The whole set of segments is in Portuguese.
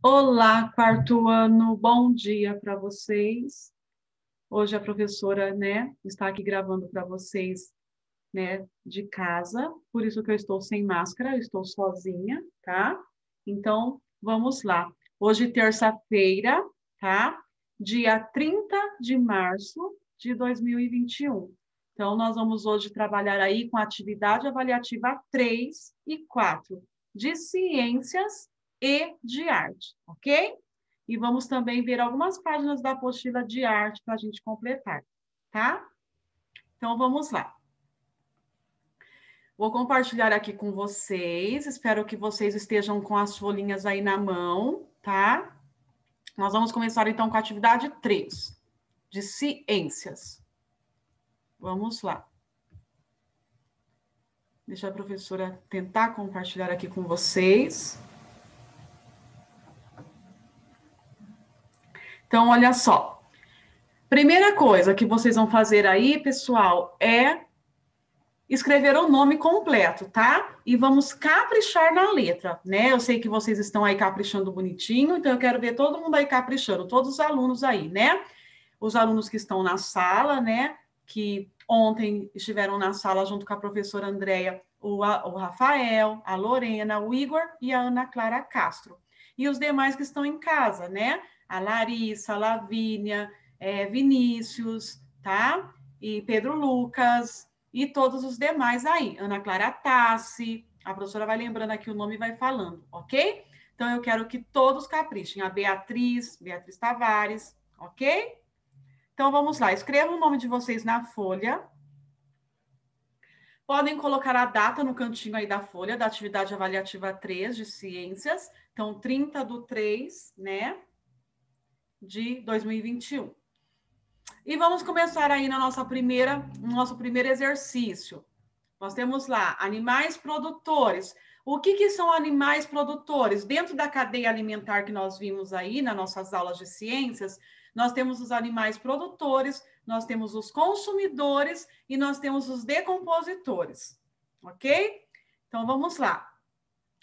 Olá, quarto ano, bom dia para vocês. Hoje a professora, está aqui gravando para vocês, de casa, por isso que eu estou sem máscara, eu estou sozinha, tá? Então, vamos lá. Hoje, terça-feira, tá? Dia 30 de março de 2021. Então, nós vamos hoje trabalhar aí com a atividade avaliativa 3 e 4 de ciências e de arte, ok? E vamos também ver algumas páginas da apostila de arte para a gente completar, tá? Então, vamos lá. Vou compartilhar aqui com vocês. Espero que vocês estejam com as folhinhas aí na mão, tá? Nós vamos começar então com a atividade 3, de ciências. Vamos lá. Deixa a professora tentar compartilhar aqui com vocês. Então, olha só. Primeira coisa que vocês vão fazer aí, pessoal, é escrever o nome completo, tá? E vamos caprichar na letra, né? Eu sei que vocês estão aí caprichando bonitinho, então eu quero ver todo mundo aí caprichando, todos os alunos aí, né? Os alunos que estão na sala, né? Que ontem estiveram na sala junto com a professora Andréia, o Rafael, a Lorena, o Igor e a Ana Clara Castro. E os demais que estão em casa, né? A Larissa, a Lavínia, Vinícius, tá? E Pedro Lucas, e todos os demais aí. Ana Clara Tassi, a professora vai lembrando aqui o nome e vai falando, ok? Então, eu quero que todos caprichem. A Beatriz Tavares, ok? Então, vamos lá. Escreva o nome de vocês na folha. Podem colocar a data no cantinho aí da folha, da atividade avaliativa 3 de ciências. Então, 30/3, né, de 2021. E vamos começar aí no nosso primeiro exercício. Nós temos lá animais produtores. O que são animais produtores? Dentro da cadeia alimentar que nós vimos aí nas nossas aulas de ciências, nós temos os animais produtores, nós temos os consumidores e nós temos os decompositores, ok? Então vamos lá.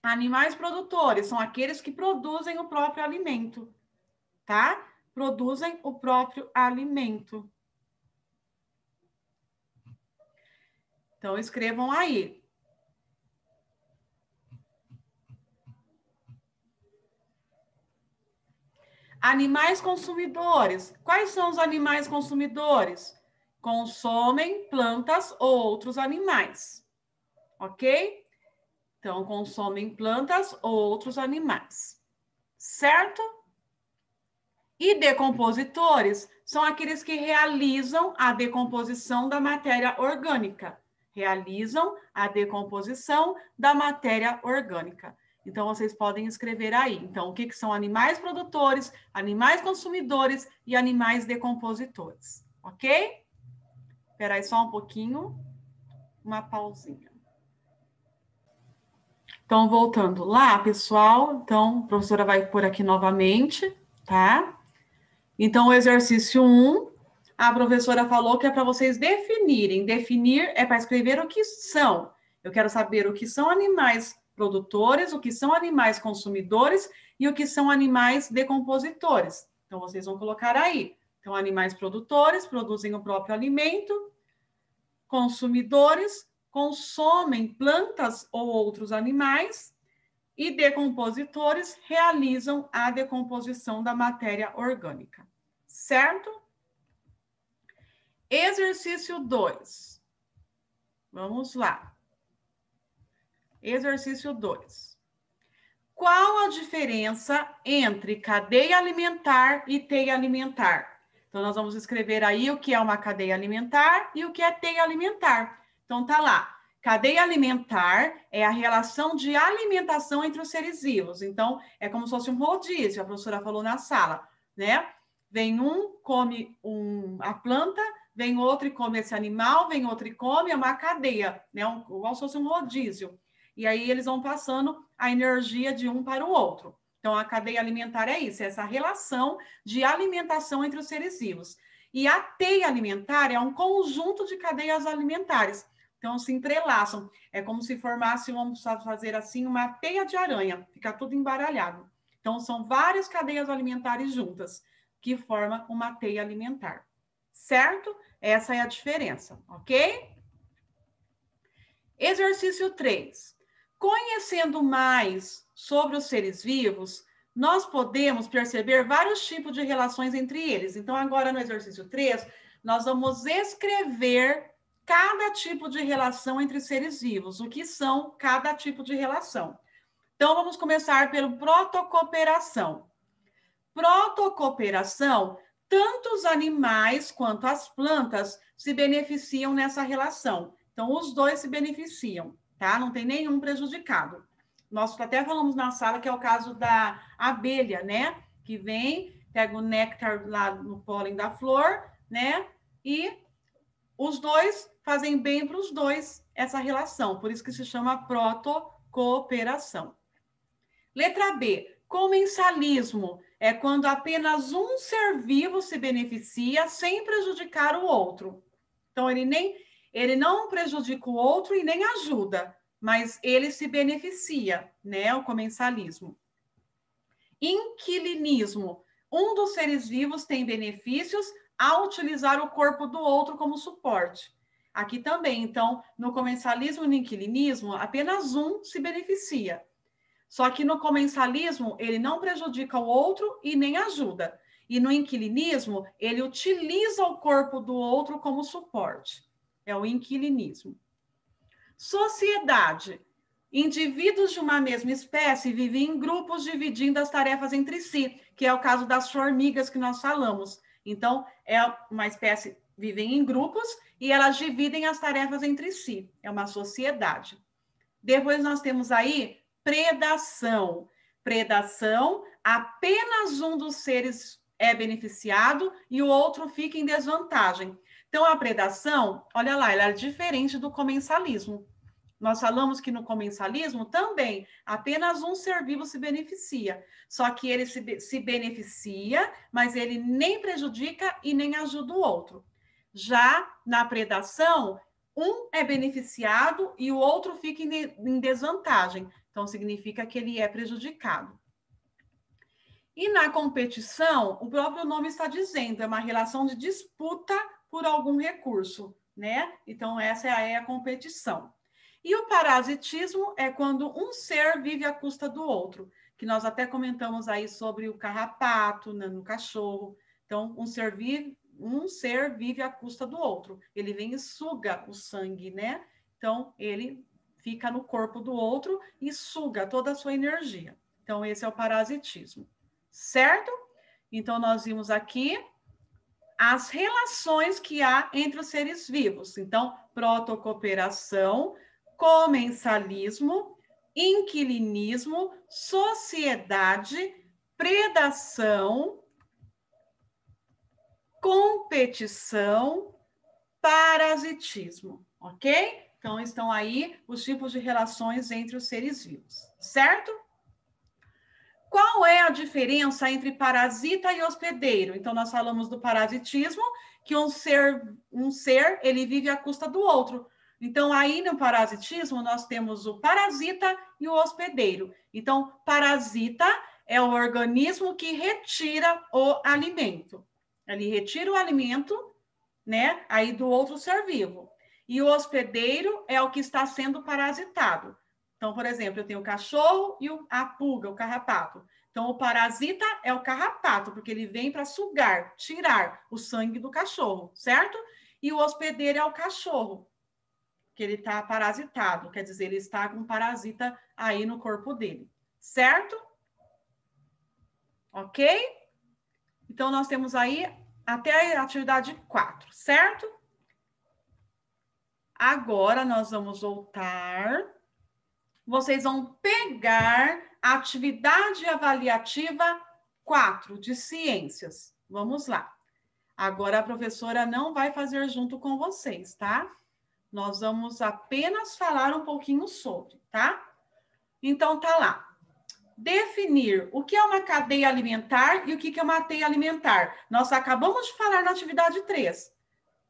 Animais produtores são aqueles que produzem o próprio alimento, tá? Produzem o próprio alimento. Então escrevam aí. Animais consumidores. Quais são os animais consumidores? Consomem plantas ou outros animais. Ok? Então, consomem plantas ou outros animais. Certo? E decompositores são aqueles que realizam a decomposição da matéria orgânica. Realizam a decomposição da matéria orgânica. Então, vocês podem escrever aí. Então, o que são animais produtores, animais consumidores e animais decompositores. Ok? Espera aí só um pouquinho. Uma pausinha. Então, voltando lá, pessoal. Então, a professora vai pôr aqui novamente, tá? Então, o exercício 1, a professora falou que é para vocês definirem. Definir é para escrever o que são. Eu quero saber o que são animais produtores, o que são animais consumidores e o que são animais decompositores. Então, vocês vão colocar aí. Então, animais produtores produzem o próprio alimento, consumidores consomem plantas ou outros animais e decompositores realizam a decomposição da matéria orgânica. Certo? Exercício 2. Vamos lá. Exercício 2. Qual a diferença entre cadeia alimentar e teia alimentar? Então, nós vamos escrever aí o que é uma cadeia alimentar e o que é teia alimentar. Então, tá lá. Cadeia alimentar é a relação de alimentação entre os seres vivos. Então, é como se fosse um rodízio, a professora falou na sala, né? Vem um, come a planta, vem outro e come esse animal, vem outro e come, é uma cadeia, né? Igual se fosse um rodízio. E aí eles vão passando a energia de um para o outro. Então, a cadeia alimentar é isso, é essa relação de alimentação entre os seres vivos. E a teia alimentar é um conjunto de cadeias alimentares. Então, se entrelaçam. É como se formasse, vamos fazer assim, uma teia de aranha. Fica tudo embaralhado. Então, são várias cadeias alimentares juntas, que formam uma teia alimentar. Certo? Essa é a diferença, ok? Exercício 3. Conhecendo mais sobre os seres vivos, nós podemos perceber vários tipos de relações entre eles. Então, agora no exercício 3, nós vamos escrever cada tipo de relação entre seres vivos, o que são cada tipo de relação. Então, vamos começar pelo protocooperação. Protocooperação, tanto os animais quanto as plantas se beneficiam nessa relação. Então, os dois se beneficiam, tá? Não tem nenhum prejudicado. Nós até falamos na sala que é o caso da abelha, né? Que vem, pega o néctar lá no pólen da flor, né? E os dois fazem bem para os dois essa relação. Por isso que se chama protocooperação. Letra B, comensalismo. É quando apenas um ser vivo se beneficia sem prejudicar o outro. Então, ele não prejudica o outro e nem ajuda, mas ele se beneficia, né? O comensalismo. Inquilinismo. Um dos seres vivos tem benefícios ao utilizar o corpo do outro como suporte. Aqui também, então, no comensalismo e no inquilinismo, apenas um se beneficia. Só que no comensalismo, ele não prejudica o outro e nem ajuda. E no inquilinismo, ele utiliza o corpo do outro como suporte. É o inquilinismo. Sociedade. Indivíduos de uma mesma espécie vivem em grupos dividindo as tarefas entre si, que é o caso das formigas que nós falamos. Então, é uma espécie, vivem em grupos e elas dividem as tarefas entre si. É uma sociedade. Depois nós temos aí predação. Predação, apenas um dos seres é beneficiado e o outro fica em desvantagem. Então, a predação, olha lá, ela é diferente do comensalismo. Nós falamos que no comensalismo também apenas um ser vivo se beneficia. Só que ele se beneficia, mas ele nem prejudica e nem ajuda o outro. Já na predação, um é beneficiado e o outro fica em desvantagem. Então, significa que ele é prejudicado. E na competição, o próprio nome está dizendo, é uma relação de disputa por algum recurso, né? Então, essa é a competição. E o parasitismo é quando um ser vive à custa do outro, que nós até comentamos aí sobre o carrapato, né, no cachorro. Então, um ser vive à custa do outro. Ele vem e suga o sangue, né? Então, ele fica no corpo do outro e suga toda a sua energia. Então, esse é o parasitismo, certo? Então, nós vimos aqui as relações que há entre os seres vivos. Então, protocooperação, comensalismo, inquilinismo, sociedade, predação, competição, parasitismo, ok? Então, estão aí os tipos de relações entre os seres vivos, certo? Qual é a diferença entre parasita e hospedeiro? Então, nós falamos do parasitismo, que um ser ele vive à custa do outro. Então, aí no parasitismo, nós temos o parasita e o hospedeiro. Então, parasita é o organismo que retira o alimento. Ele retira o alimento, né, aí do outro ser vivo. E o hospedeiro é o que está sendo parasitado. Então, por exemplo, eu tenho o cachorro e a pulga, o carrapato. Então, o parasita é o carrapato, porque ele vem para sugar, tirar o sangue do cachorro, certo? E o hospedeiro é o cachorro, que ele está parasitado, quer dizer, ele está com um parasita aí no corpo dele, certo? Ok? Então, nós temos aí até a atividade 4, certo? Agora, nós vamos voltar. Vocês vão pegar a atividade avaliativa 4 de ciências. Vamos lá. Agora, a professora não vai fazer junto com vocês, tá? Nós vamos apenas falar um pouquinho sobre, tá? Então, tá lá. Definir o que é uma cadeia alimentar e o que é uma teia alimentar. Nós acabamos de falar na atividade 3.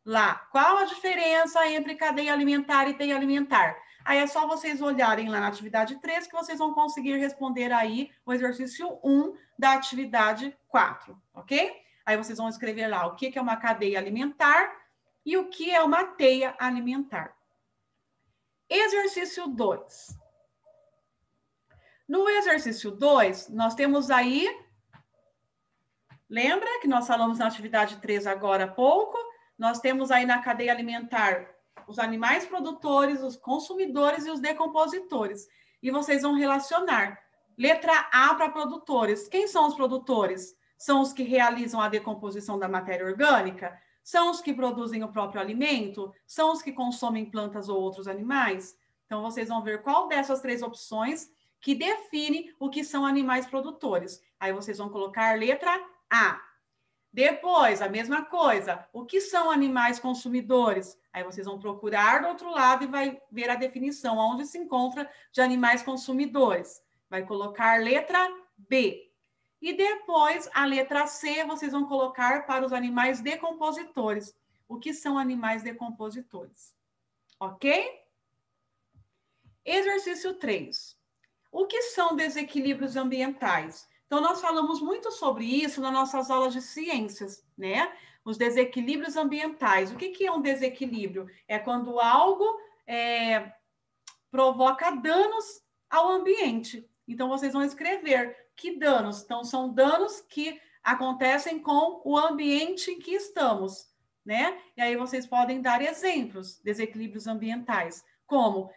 Lá, qual a diferença entre cadeia alimentar e teia alimentar? Aí é só vocês olharem lá na atividade 3 que vocês vão conseguir responder aí o exercício 1 da atividade 4, ok? Aí vocês vão escrever lá o que é uma cadeia alimentar e o que é uma teia alimentar. Exercício 2. No exercício 2, nós temos aí... Lembra que nós falamos na atividade 3 agora há pouco? Nós temos aí na cadeia alimentar os animais produtores, os consumidores e os decompositores. E vocês vão relacionar. Letra A para produtores. Quem são os produtores? São os que realizam a decomposição da matéria orgânica? São os que produzem o próprio alimento? São os que consomem plantas ou outros animais? Então, vocês vão ver qual dessas 3 opções que define o que são animais produtores. Aí vocês vão colocar letra A. Depois, a mesma coisa. O que são animais consumidores? Aí vocês vão procurar do outro lado e vai ver a definição, onde se encontra de animais consumidores. Vai colocar letra B. E depois, a letra C, vocês vão colocar para os animais decompositores. O que são animais decompositores? Ok? Exercício 3. O que são desequilíbrios ambientais? Então, nós falamos muito sobre isso nas nossas aulas de ciências, né? Os desequilíbrios ambientais. O que é um desequilíbrio? É quando algo provoca danos ao ambiente. Então, vocês vão escrever que danos. Então, são danos que acontecem com o ambiente em que estamos, né? E aí vocês podem dar exemplos, desequilíbrios ambientais, como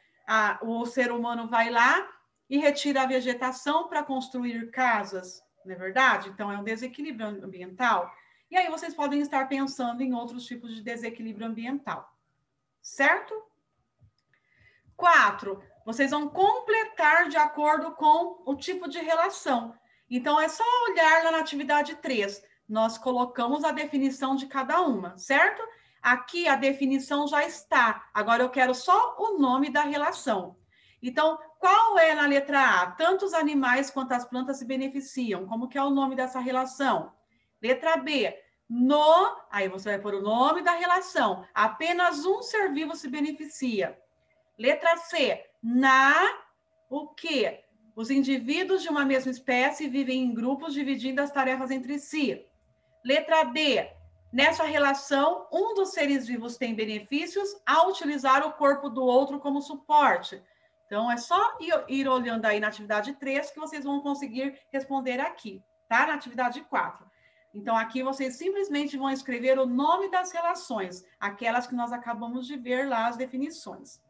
o ser humano vai lá e retira a vegetação para construir casas, não é verdade? Então, é um desequilíbrio ambiental. E aí vocês podem estar pensando em outros tipos de desequilíbrio ambiental, certo? 4, vocês vão completar de acordo com o tipo de relação. Então, é só olhar lá na atividade 3. Nós colocamos a definição de cada uma, certo? Aqui a definição já está. Agora eu quero só o nome da relação. Então, qual é na letra A? Tanto os animais quanto as plantas se beneficiam. Como que é o nome dessa relação? Letra B. Aí você vai pôr o nome da relação. Apenas um ser vivo se beneficia. Letra C. O quê? Os indivíduos de uma mesma espécie vivem em grupos dividindo as tarefas entre si. Letra D. Nessa relação, um dos seres vivos tem benefícios ao utilizar o corpo do outro como suporte. Então, é só ir olhando aí na atividade 3 que vocês vão conseguir responder aqui, tá? Na atividade 4. Então, aqui vocês simplesmente vão escrever o nome das relações, aquelas que nós acabamos de ver lá, as definições.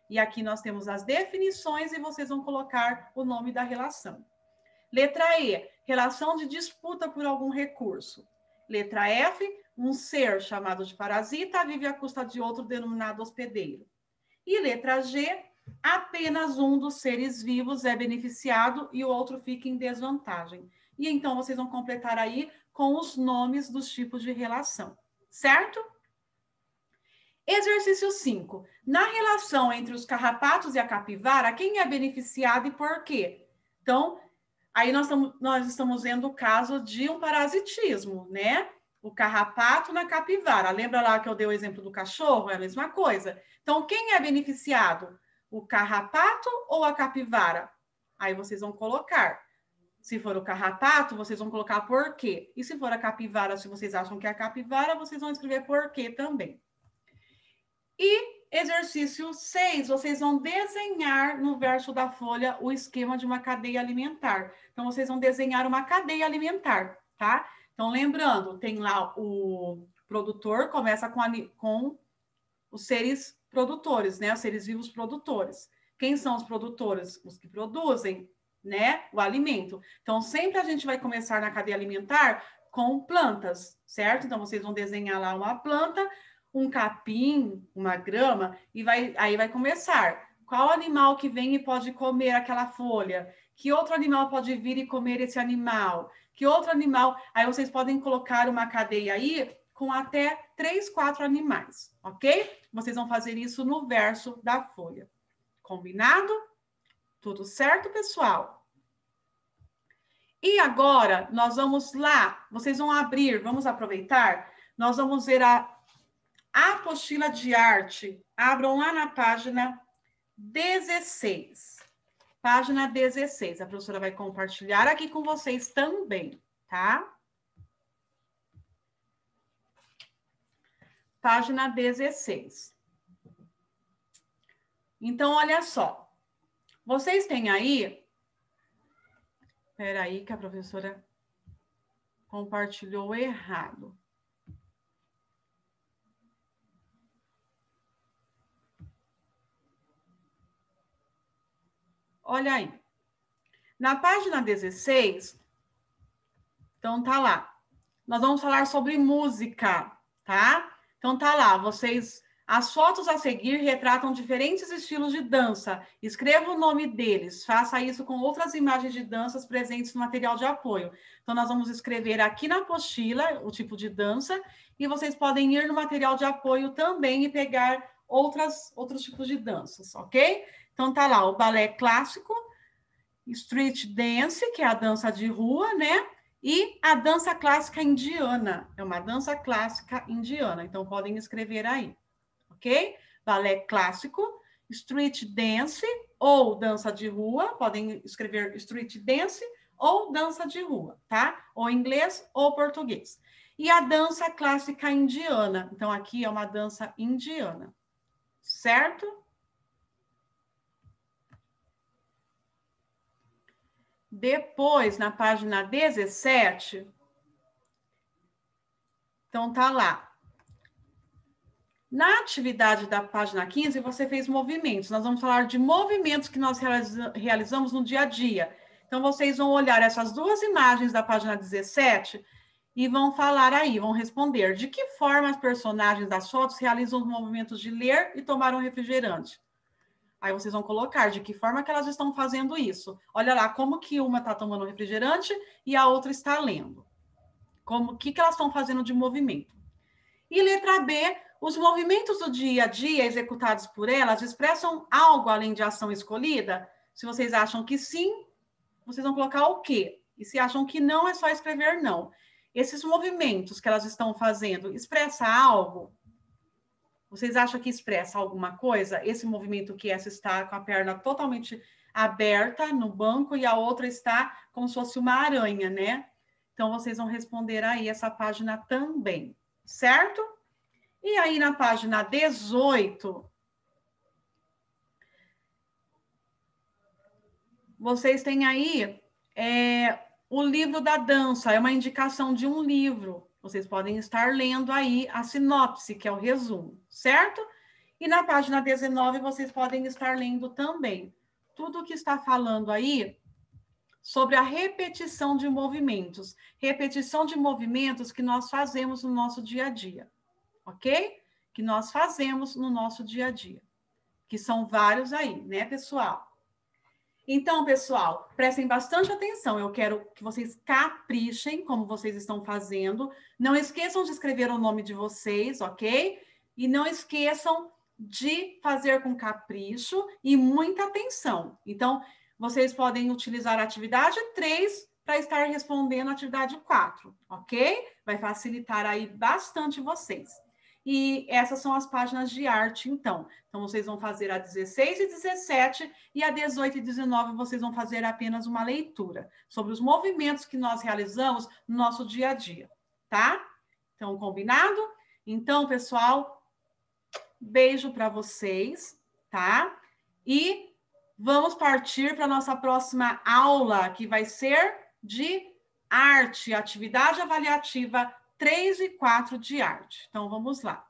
E aqui nós temos as definições e vocês vão colocar o nome da relação. Letra E, relação de disputa por algum recurso. Letra F, um ser chamado de parasita vive à custa de outro denominado hospedeiro. E letra G, apenas um dos seres vivos é beneficiado e o outro fica em desvantagem. E então vocês vão completar aí com os nomes dos tipos de relação, certo? Exercício 5. Na relação entre os carrapatos e a capivara, quem é beneficiado e por quê? Então, aí nós estamos vendo o caso de um parasitismo, né? O carrapato na capivara. Lembra lá que eu dei o exemplo do cachorro? É a mesma coisa. Então, quem é beneficiado? O carrapato ou a capivara? Aí vocês vão colocar. Se for o carrapato, vocês vão colocar por quê. E se for a capivara, se vocês acham que é a capivara, vocês vão escrever por quê também. E exercício 6, vocês vão desenhar no verso da folha o esquema de uma cadeia alimentar. Então, vocês vão desenhar uma cadeia alimentar, tá? Então, lembrando, tem lá o produtor, começa com os seres produtores, né? Os seres vivos produtores. Quem são os produtores? Os que produzem, né? O alimento. Então, sempre a gente vai começar na cadeia alimentar com plantas, certo? Então, vocês vão desenhar lá uma planta, um capim, uma grama, e aí vai começar. Qual animal que vem e pode comer aquela folha? Que outro animal pode vir e comer esse animal? Que outro animal? Aí vocês podem colocar uma cadeia aí com até 3, 4 animais, ok? Vocês vão fazer isso no verso da folha. Combinado? Tudo certo, pessoal? E agora, nós vamos lá, vocês vão abrir, vamos aproveitar, nós vamos ver a apostila de arte. Abram lá na página 16. Página 16. A professora vai compartilhar aqui com vocês também, tá? Página 16. Então, olha só. Vocês têm aí... Espera aí que a professora compartilhou errado. Olha aí. Na página 16, então tá lá. Nós vamos falar sobre música, tá? Então tá lá, as fotos a seguir retratam diferentes estilos de dança. Escreva o nome deles. Faça isso com outras imagens de danças presentes no material de apoio. Então nós vamos escrever aqui na apostila o tipo de dança e vocês podem ir no material de apoio também e pegar outros tipos de danças, ok? Então tá lá o balé clássico, street dance, que é a dança de rua, né? E a dança clássica indiana. É uma dança clássica indiana. Então, podem escrever aí, ok? Balé clássico, street dance ou dança de rua. Podem escrever street dance ou dança de rua, tá? Ou inglês ou português. E a dança clássica indiana. Então, aqui é uma dança indiana, certo? Depois, na página 17, então tá lá. Na atividade da página 15, você fez movimentos. Nós vamos falar de movimentos que nós realizamos no dia a dia. Então, vocês vão olhar essas duas imagens da página 17 e vão falar aí, vão responder de que forma as personagens das fotos realizam os movimentos de ler e tomar um refrigerante. Aí vocês vão colocar de que forma que elas estão fazendo isso. Olha lá, como que uma está tomando refrigerante e a outra está lendo. O que elas estão fazendo de movimento. E letra B, os movimentos do dia a dia executados por elas expressam algo além de ação escolhida? Se vocês acham que sim, vocês vão colocar o quê? E se acham que não, é só escrever não. Esses movimentos que elas estão fazendo, expressa algo? Vocês acham que expressa alguma coisa? Esse movimento que essa está com a perna totalmente aberta no banco e a outra está como se fosse uma aranha, né? Então, vocês vão responder aí essa página também, certo? E aí, na página 18, vocês têm aí o livro da dança, é uma indicação de um livro. Vocês podem estar lendo aí a sinopse, que é o resumo, certo? E na página 19, vocês podem estar lendo também tudo o que está falando aí sobre a repetição de movimentos. Repetição de movimentos que nós fazemos no nosso dia a dia, ok? Que nós fazemos no nosso dia a dia. Que são vários aí, né, pessoal? Então, pessoal, prestem bastante atenção. Eu quero que vocês caprichem como vocês estão fazendo. Não esqueçam de escrever o nome de vocês, ok? E não esqueçam de fazer com capricho e muita atenção. Então, vocês podem utilizar a atividade 3 para estar respondendo a atividade 4, ok? Vai facilitar aí bastante vocês. E essas são as páginas de arte, então. Então, vocês vão fazer a 16 e 17, e a 18 e 19 vocês vão fazer apenas uma leitura sobre os movimentos que nós realizamos no nosso dia a dia, tá? Então, combinado? Então, pessoal, beijo para vocês, tá? E vamos partir para a nossa próxima aula, que vai ser de arte, atividade avaliativa 3 e 4 de arte. Então, vamos lá.